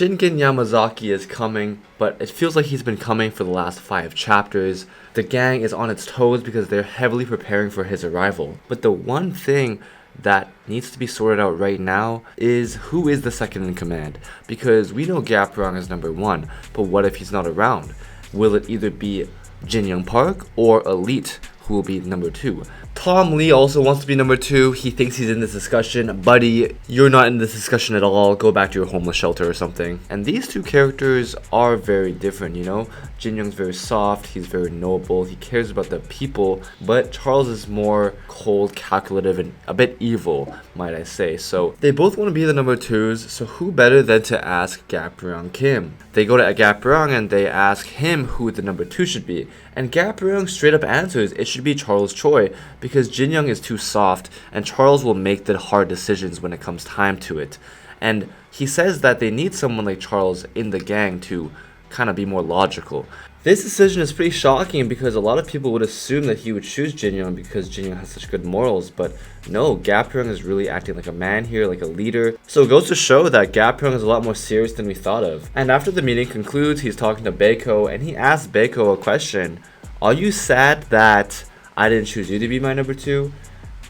Shingen Yamazaki is coming, but it feels like he's been coming for the last 5 chapters. The gang is on its toes because they're heavily preparing for his arrival. But the one thing that needs to be sorted out right now is who is the second in command. Because we know Gaprang is number 1, but what if he's not around? Will it either be Jin Young Park or Elite, who will be number 2? Tom Lee also wants to be number 2. He thinks he's in this discussion. Buddy, you're not in this discussion at all. Go back to your homeless shelter or something. And these two characters are very different, you know? Jin Young's very soft, he's very noble, he cares about the people, but Charles is more cold, calculative, and a bit evil, might I say. So they both want to be the number 2s, so who better than to ask Gaprang Kim? They go to Gaprang and they ask him who the number 2 should be. And Gaprang straight up answers it should be Charles Choi because Jin Young is too soft and Charles will make the hard decisions when it comes time to it. And he says that they need someone like Charles in the gang to kind of be more logical. This decision is pretty shocking because a lot of people would assume that he would choose Jin Young because Jin Young has such good morals, but no, Gaprang is really acting like a man here, like a leader. So it goes to show that Gaprang is a lot more serious than we thought of. And after the meeting concludes, he's talking to Baeko and he asks Baeko a question. Are you sad that I didn't choose you to be my number 2?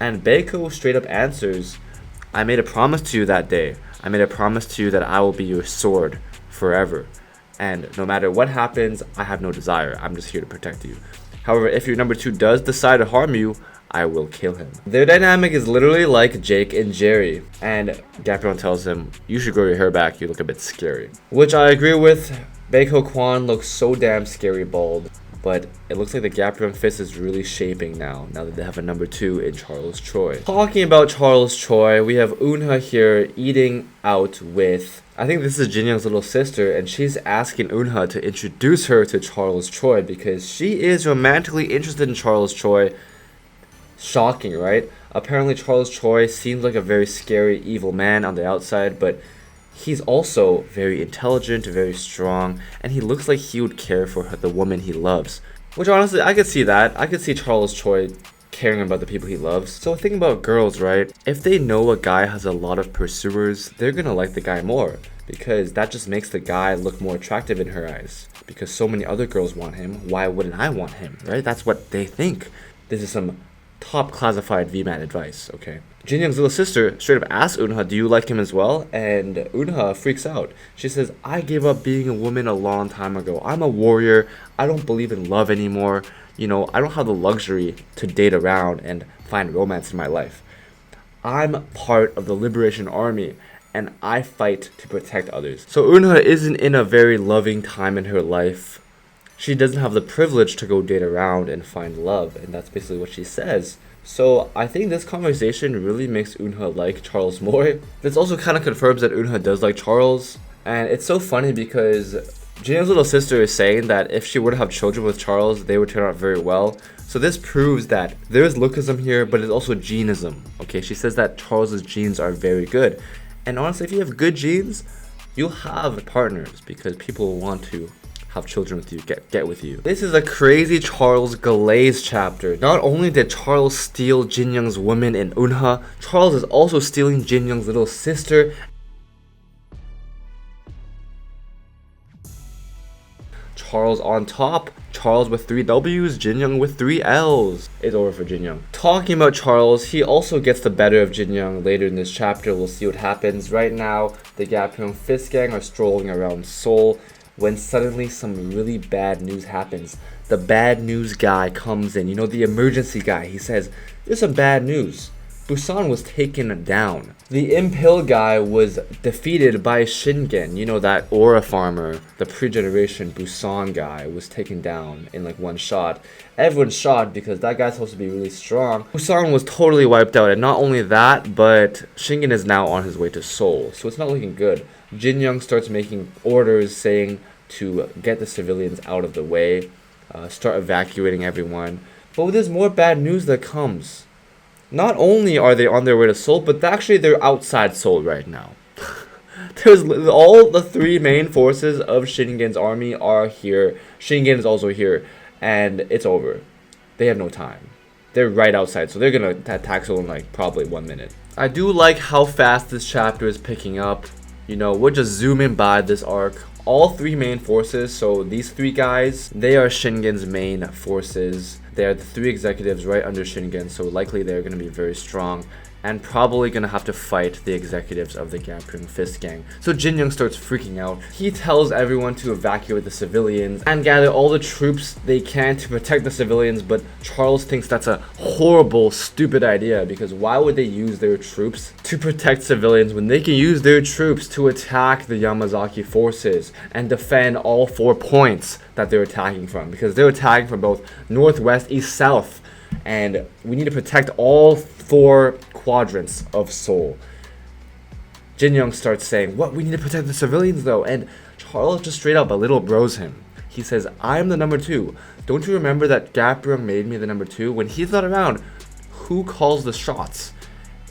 And Baeko straight up answers, I made a promise to you that day. I made a promise to you that I will be your sword forever. And no matter what happens, I have no desire. I'm just here to protect you. However, if your number 2 does decide to harm you, I will kill him. Their dynamic is literally like Jake and Jerry. And Gaprang tells him, you should grow your hair back, you look a bit scary. Which I agree with. Baeko Kwan looks so damn scary bald. But it looks like the Gaprang fist is really shaping now that they have a number 2 in Charles Choi. Talking about Charles Choi, we have Eunha here eating out with, I think this is Jin Young's little sister, and she's asking Eunha to introduce her to Charles Choi because she is romantically interested in Charles Choi. Shocking, right? Apparently Charles Choi seems like a very scary, evil man on the outside, but he's also very intelligent, very strong, and he looks like he would care for the woman he loves. Which honestly, I could see that. I could see Charles Choi caring about the people he loves. So think about girls, right? If they know a guy has a lot of pursuers, they're gonna like the guy more. Because that just makes the guy look more attractive in her eyes. Because so many other girls want him, why wouldn't I want him, right? That's what they think. This is some top classified VMAT advice, okay? Jin Young's little sister straight up asks Eunha, do you like him as well? And Eunha freaks out. She says, I gave up being a woman a long time ago. I'm a warrior. I don't believe in love anymore. You know, I don't have the luxury to date around and find romance in my life. I'm part of the Liberation Army and I fight to protect others. So Eunha isn't in a very loving time in her life. She doesn't have the privilege to go date around and find love, and that's basically what she says. So I think this conversation really makes Eunha like Charles more. This also kind of confirms that Eunha does like Charles. And it's so funny because Jin's little sister is saying that if she were to have children with Charles, they would turn out very well. So this proves that there is lookism here, but it's also geneism. Okay, she says that Charles's genes are very good. And honestly, if you have good genes, you'll have partners because people will want to have children with you, get with you. This is a crazy Charles Glaze chapter. Not only did Charles steal Jin Young's woman in Eunha, Charles is also stealing Jin Young's little sister. Charles on top. Charles with 3 W's, Jin Young with 3 L's. It's over for Jin Young. Talking about Charles, he also gets the better of Jin Young later in this chapter. We'll see what happens. Right now, the Gaprang Fist Gang are strolling around Seoul when suddenly some really bad news happens. The bad news guy comes in, you know, the emergency guy. He says, there's some bad news. Busan was taken down. The Impel guy was defeated by Shingen. You know, that aura farmer, the pre-generation Busan guy was taken down in like one shot. Everyone's shocked because that guy's supposed to be really strong. Busan was totally wiped out, and not only that, but Shingen is now on his way to Seoul, so it's not looking good. Jin Young starts making orders saying to get the civilians out of the way, start evacuating everyone. But there's more bad news that comes. Not only are they on their way to Seoul, but actually they're outside Seoul right now. There's all the 3 main forces of Shingen's army are here. Shingen is also here, and it's over. They have no time. They're right outside, so they're gonna attack Seoul in like probably 1 minute. I do like how fast this chapter is picking up. You know, we're just zooming by this arc. All three main forces, so these three guys, they are Shingen's main forces. They are the three executives right under Shingen, so likely they're going to be very strong and probably gonna have to fight the executives of the Gapryung Fist Gang. So Jin Young starts freaking out. He tells everyone to evacuate the civilians and gather all the troops they can to protect the civilians, but Charles thinks that's a horrible, stupid idea, because why would they use their troops to protect civilians when they can use their troops to attack the Yamazaki forces and defend all 4 points that they're attacking from, because they're attacking from both northwest, east, south, and we need to protect all 4 quadrants of Seoul. Jin Young starts saying, what, we need to protect the civilians though, and Charles just straight up little bros him. He says, I'm the number 2. Don't you remember that Gapryung made me the number 2? When he's not around, who calls the shots?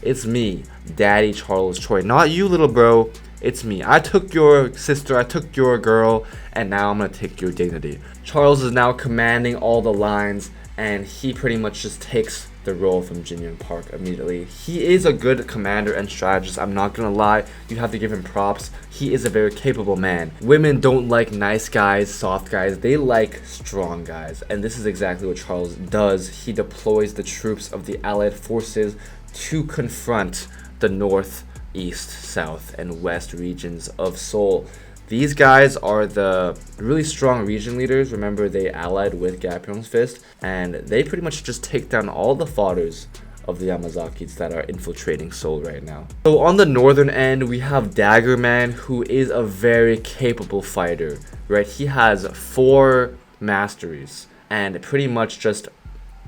It's me, Daddy Charles Choi, not you, little bro. It's me. I took your sister, I took your girl, and now I'm gonna take your dignity. Charles is now commanding all the lines, and he pretty much just takes the role from Jin Young Park immediately. He is a good commander and strategist, I'm not gonna lie. You have to give him props. He is a very capable man. Women don't like nice guys, soft guys. They like strong guys. And this is exactly what Charles does. He deploys the troops of the Allied forces to confront the north, east, south, and west regions of Seoul. These guys are the really strong region leaders. Remember, they allied with Gapryung's Fist, and they pretty much just take down all the fodders of the Yamazaki'S that are infiltrating Seoul right now. So on the northern end, we have Dagger Man, who is a very capable fighter, right? He has 4 masteries, and pretty much just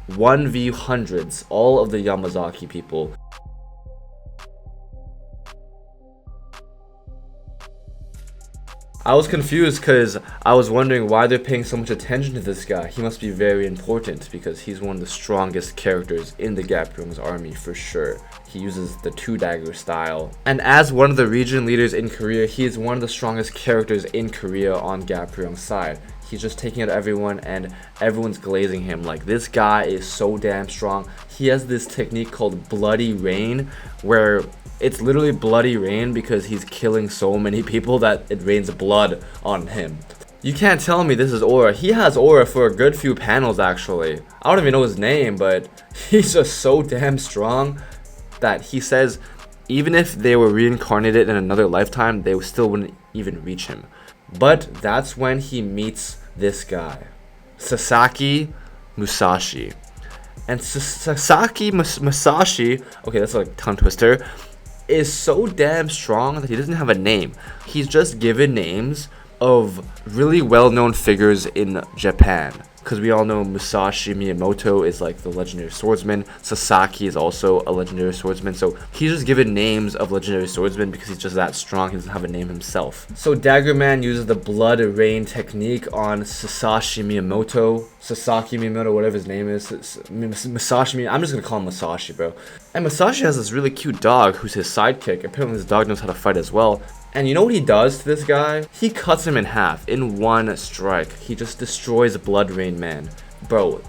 1v100s all of the Yamazaki people. I was confused because I was wondering why they're paying so much attention to this guy. He must be very important because he's one of the strongest characters in the Gapryung's army for sure. He uses the 2-dagger style. And as one of the region leaders in Korea, he is one of the strongest characters in Korea on Gapryung's side. He's just taking out everyone and everyone's glazing him. Like, this guy is so damn strong. He has this technique called Bloody Rain, where it's literally bloody rain because he's killing so many people that it rains blood on him. You can't tell me this is aura. He has aura for a good few panels actually. I don't even know his name, but he's just so damn strong that he says even if they were reincarnated in another lifetime, they still wouldn't even reach him. But that's when he meets this guy, Sasaki Musashi. And Sasaki Musashi, okay, that's like a tongue twister, is so damn strong that he doesn't have a name. He's just given names of really well-known figures in Japan. Because we all know Musashi Miyamoto is like the legendary swordsman. Sasaki is also a legendary swordsman. So he's just given names of legendary swordsmen because he's just that strong. He doesn't have a name himself. So Daggerman uses the Blood Rain technique on Sasaki Miyamoto. Sasaki Miyamoto, whatever his name is. Musashi, I'm just going to call him Musashi, bro. And Musashi has this really cute dog who's his sidekick. Apparently this dog knows how to fight as well. And you know what he does to this guy? He cuts him in half in one strike. He just destroys Blood Rain Man. Bro,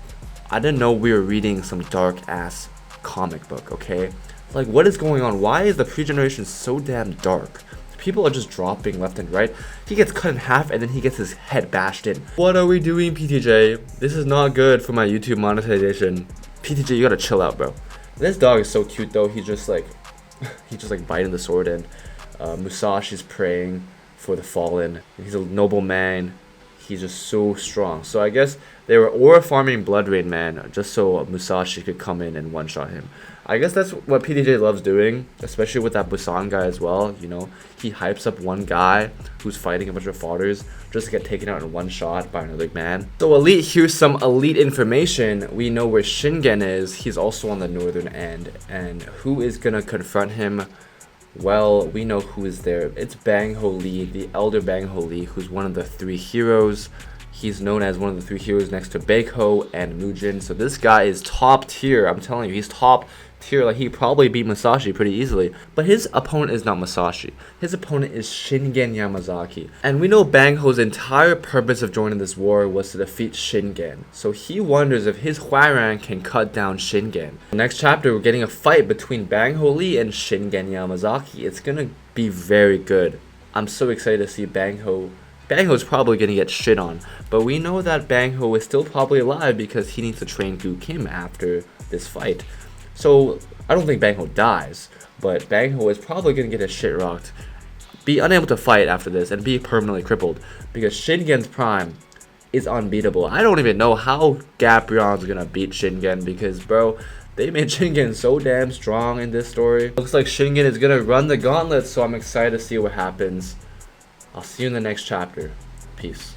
I didn't know we were reading some dark ass comic book, okay? Like, what is going on? Why is the pre-generation so damn dark? People are just dropping left and right. He gets cut in half and then he gets his head bashed in. What are we doing, PTJ? This is not good for my YouTube monetization. PTJ, you gotta chill out, bro. This dog is so cute though. He's just like biting the sword and Musashi's praying for the fallen. He's a noble man. He's just so strong. So I guess they were aura farming Blood Rain Man just so Musashi could come in and one-shot him. I guess that's what PDJ loves doing, especially with that Busan guy as well. You know, he hypes up one guy who's fighting a bunch of fodders just to get taken out in one shot by another man. So Elite, here's some Elite information. We know where Shingen is. He's also on the northern end. And who is gonna confront him? Well, we know who is there. It's Bang Ho Lee, the elder Bang Ho Lee, who's one of the 3 heroes. He's known as one of the 3 heroes next to Baekho and Mujin. So this guy is top tier. I'm telling you, he's top tier. Like, he probably beat Musashi pretty easily. But his opponent is not Musashi. His opponent is Shingen Yamazaki. And we know Bang Ho's entire purpose of joining this war was to defeat Shingen. So he wonders if his Hwarang can cut down Shingen. Next chapter, we're getting a fight between Bang Ho Lee and Shingen Yamazaki. It's gonna be very good. I'm so excited to see Bang Ho. Bang Ho's probably gonna get shit on, but we know that Bang Ho is still probably alive because he needs to train Gu Kim after this fight. So I don't think Bang Ho dies, but Bang Ho is probably gonna get his shit rocked, be unable to fight after this, and be permanently crippled because Shingen's prime is unbeatable. I don't even know how Gaprion's gonna beat Shingen because, bro, they made Shingen so damn strong in this story. Looks like Shingen is gonna run the gauntlet, so I'm excited to see what happens. I'll see you in the next chapter. Peace.